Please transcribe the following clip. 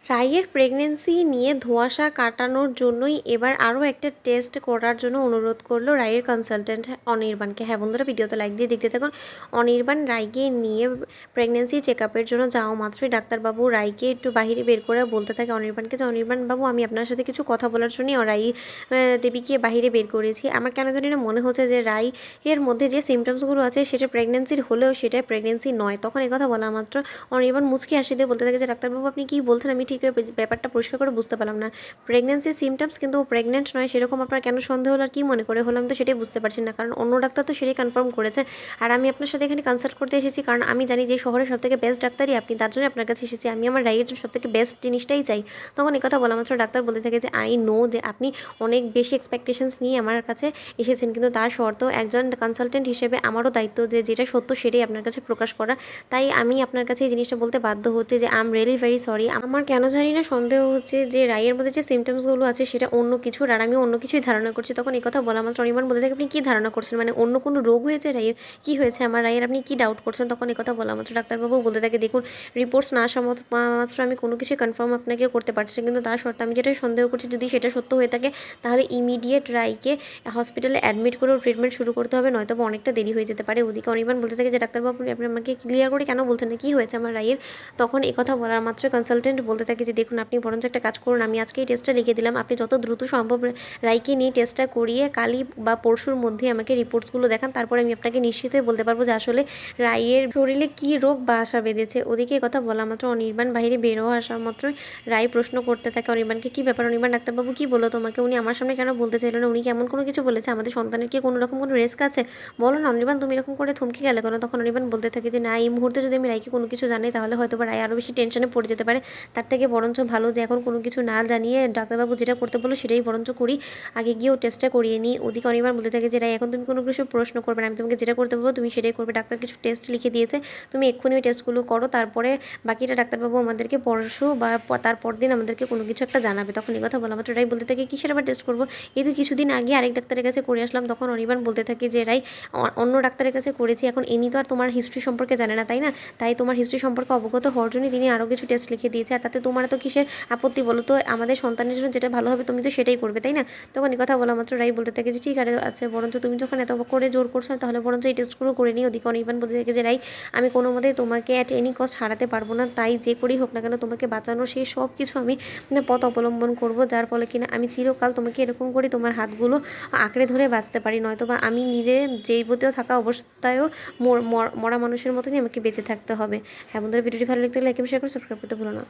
রাইয়ের pregnancy নিয়ে ধোঁয়াশা কাটানোর জন্যই এবার আরও একটা টেস্ট করার জন্য অনুরোধ করলো রাইয়ের কনসালটেন্ট অনির্বাণকে। হ্যাঁ বন্ধুরা, ভিডিওতে লাইক দিয়ে দেখতে থাকুন। অনির্বাণ রাইকে নিয়ে প্রেগনেন্সি চেক আপের জন্য যাওয়া মাত্রই ডাক্তারবাবু রাইকে একটু বাহিরে বের করে বলতে থাকে অনির্বাণকে যে, অনির্বাণ বাবু আমি আপনার সাথে কিছু কথা বলার জন্যই রাই দেবীকে বাহিরে বের করেছি। আমার কেন জানি না মনে হচ্ছে যে রাই এর মধ্যে যে সিমটমসগুলো আছে সেটা প্রেগনেন্সির হলেও সেটা প্রেগনেন্সি নয়। তখন কথা বলা মাত্র অনির্বাণ মুচকি হাসি দিয়ে বলতে থাকে যে, ডাক্তারবাবু আপনি কী বলছেন? আমি ঠিক ব্যাপারটা পরিষ্কার করে বুঝতে পারলাম না। প্রেগনেন্সির সিমটমস কিন্তু ও প্রেগনেন্ট নয়, সেরকম আপনার কেন সন্দেহ হলো আর কী মনে করে হলো? আমি তো সেটাই বুঝতে পারছি না, কারণ অন্য ডাক্তার তো সেটাই কনফার্ম করেছে। আর আমি আপনার সাথে এখানে কনসাল্ট করতে এসেছি কারণ আমি জানি যে শহরের সবথেকে বেস্ট ডাক্তারই আপনি, তার জন্য আপনার কাছে এসেছি। আমি আমার রাইয়ের জন্য সবথেকে বেস্ট জিনিসটাই চাই। তখন কথা বলা মাত্র ডাক্তার বলতে থাকে যে, আই নো যে আপনি অনেক বেশি এক্সপেকটেশনস নিয়ে আমার কাছে এসেছেন, কিন্তু তার শর্তেও একজন কনসালটেন্ট হিসেবে আমারও দায়িত্ব যে যেটা সত্য সেটাই আপনার কাছে প্রকাশ করা। তাই আমি আপনার কাছে এই জিনিসটা বলতে বাধ্য হচ্ছি যে, I am really very sorry. আমার কেন জানি না সন্দেহ হচ্ছে যে রাইয়ের মধ্যে যে সিমটমসগুলো আছে সেটা অন্য কিছুর, আর আমি অন্য কিছুই ধারণা করছি। তখন কথা বলা মাত্র অনির্বাণ বলতে থাকে, আপনি কী ধারণা করছেন? মানে অন্য কোনো রোগ হয়েছে রাইয়ের? কী হয়েছে আমার রাইয়ের? আপনি কী ডাউট করছেন? তখন কথা বলা মাত্র ডাক্তারবাবু বলতে থাকে, দেখুন রিপোর্টস না আসা মাত্র আমি কোনো কিছুই কনফার্ম আপনাকে করতে পারছি না, কিন্তু তার সত্ত্বে আমি যেটা সন্দেহ করছি যদি সেটা সত্য হয়ে থাকে তাহলে ইমিডিয়েট রাইকে হসপিটালে অ্যাডমিট করেও ট্রিটমেন্ট শুরু করতে হবে, নয়তো অনেকটা দেরি হয়ে যেতে পারে। ওদিকে অনির্বাণ বলতে থাকে যে, ডাক্তারবাবু আপনি আমাকে ক্লিয়ার করে কেন বলছেন না কী হয়েছে আমার রাইয়ের? তখন কথা বলার মাত্র কনসালটেন্ট বলতে থাকে যে, দেখুন আপনি বরঞ্চ একটা কাজ করুন, আমি আজকে এই টেস্টটা লিখে দিলাম, আপনি যত দ্রুত সম্ভব রাইকে নিয়ে টেস্টটা করিয়ে কালই বা পরশুর মধ্যে আমাকে রিপোর্টসগুলো দেখান, তারপরে আমি আপনাকে নিশ্চিত হয়ে বলতে পারবো যে আসলে রাইয়ের শরীরে কী রোগ বা আশা বেঁধেছে। ওদিকে কথা বলা মাত্র অনির্বাণ বাইরে বেরো আসা মাত্রই রাই প্রশ্ন করতে থাকে অনির্বাণকে, কী ব্যাপার অনির্বাণ, ডাক্তারবাবু কী বলো তোমাকে? উনি আমার সামনে কেন বলতে চাইলো না? উনি কি এমন কোনো কিছু বলেছে? আমাদের সন্তানের কি কোনো রকম কোনো রিস্ক আছে? বলো না অনির্বাণ, তুমি এরকম করে থমকে গেলে কেন? তখন অনির্বাণ বলতে থাকে যে, না এই মুহূর্তে যদি আমি রাইকে কোনো কিছু জানাই তাহলে হয়তো বা রাই আরও বেশি টেনশনে পড়ে যেতে পারে। তার থেকে বরঞ্চ ভালো যে এখন কোনো কিছু না জানিয়ে ডাক্তারবাবু যেটা করতে বলো সেটাই বরঞ্চ করি, আগে গিয়ে ও টেস্টটা করিয়ে নিই। ওদিকে অনির্বাণ বলতে থাকে যে, রাই এখন তুমি কোনো কিছু প্রশ্ন করবে না, আমি তোমাকে যেটা করতে বলবো তুমি সেটাই করবে। ডাক্তার কিছু টেস্ট লিখে দিয়েছে, তুমি এক্ষুনি ওই টেস্টগুলো করো, তারপরে বাকিটা ডাক্তারবাবু আমাদেরকে পরশু বা তার পরদিন আমাদেরকে কোনো কিছু একটা জানাবে। তখন কথা বলা মাত্র রাই বলতে থাকে, কিসের আবার টেস্ট করবো? এই তো কিছুদিন আগে আরেক ডাক্তারের কাছে করে আসলাম। তখন অনির্বাণ বলতে থাকে যে, রাই অন্য ডাক্তারের কাছে করেছি, এখন এনি তো আর তোমার হিস্ট্রি সম্পর্কে জানে না তাই না? তাই তোমার হিস্ট্রি সম্পর্কে অবগত হওয়ার জন্য তিনি আরও কিছু টেস্ট লিখে দিয়েছে, আর তাতে তোমার তো কিসের আপত্তি বলো তো? আমাদের সন্তানের জন্য যেটা ভালো হবে তুমি তো সেটাই করবে তাই না? তখন কথা বলা মাত্র রাই বলতে থাকে যে, ঠিক আছে বরঞ্চ তুমি যখন এত করে জোর করছো তাহলে বরঞ্চ এই টেস্টগুলো করে নিই। ওদিকে অনির্বাণ বলতে থাকে যে, রাই আমি কোনো মতেই তোমাকে অ্যাট এনি কস্ট হারাতে পারবো না, তাই যে করেই হোক না কেন তোমাকে বাঁচানো সেই সব কিছু আমি পথ অবলম্বন করব, যার ফলে কিনা আমি চিরকাল তোমাকে এরকম করে তোমার হাতগুলো আঁকড়ে ধরে বাঁচতে পারি, নয়তো বা আমি নিজে জীবিত থাকা অবস্থায়ও মরা মানুষের মতনই আমাকে বেঁচে থাকতে হবে। হ্যাঁ বন্ধুরা, ভিডিওটি ভালো লাগতে লাইক এবং শেয়ার করে সাবস্ক্রাইব করতে ভুলো না।